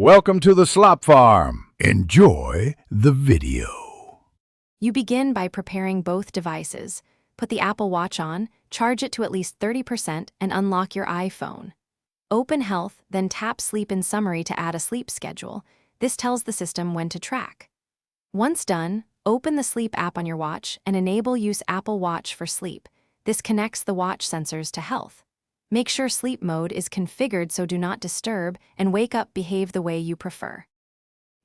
Welcome to the Slop Farm. Enjoy the video. You begin by preparing both devices. Put the Apple Watch on, charge it to at least 30%, and unlock your iPhone. Open Health, then tap Sleep in Summary to add a sleep schedule. This tells the system when to track. Once done, open the Sleep app on your watch and enable Use Apple Watch for Sleep. This connects the watch sensors to Health. Make sure sleep mode is configured so do not disturb and wake up behave the way you prefer.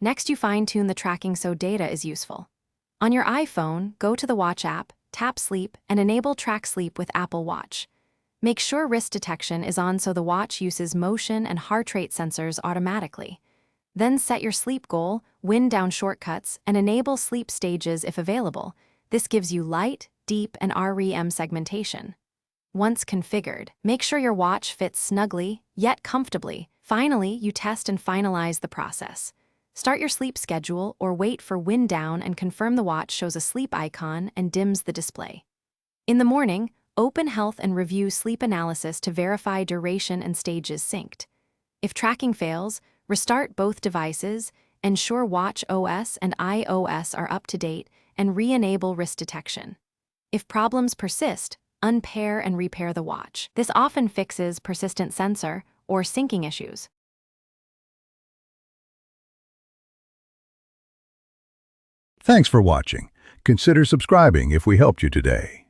Next, you fine-tune the tracking so data is useful. On your iPhone, go to the Watch app, tap Sleep, and enable Track Sleep with Apple Watch. Make sure wrist detection is on so the watch uses motion and heart rate sensors automatically. Then set your sleep goal, wind down shortcuts, and enable sleep stages if available. This gives you light, deep, and REM segmentation. Once configured, make sure your watch fits snugly, yet comfortably. Finally, you test and finalize the process. Start your sleep schedule or wait for wind down and confirm the watch shows a sleep icon and dims the display. In the morning, open Health and review sleep analysis to verify duration and stages synced. If tracking fails, restart both devices, ensure Watch OS and iOS are up to date, and re-enable wrist detection. If problems persist, unpair and repair the watch. This often fixes persistent sensor or syncing issues. Thanks for watching. Consider subscribing if we helped you today.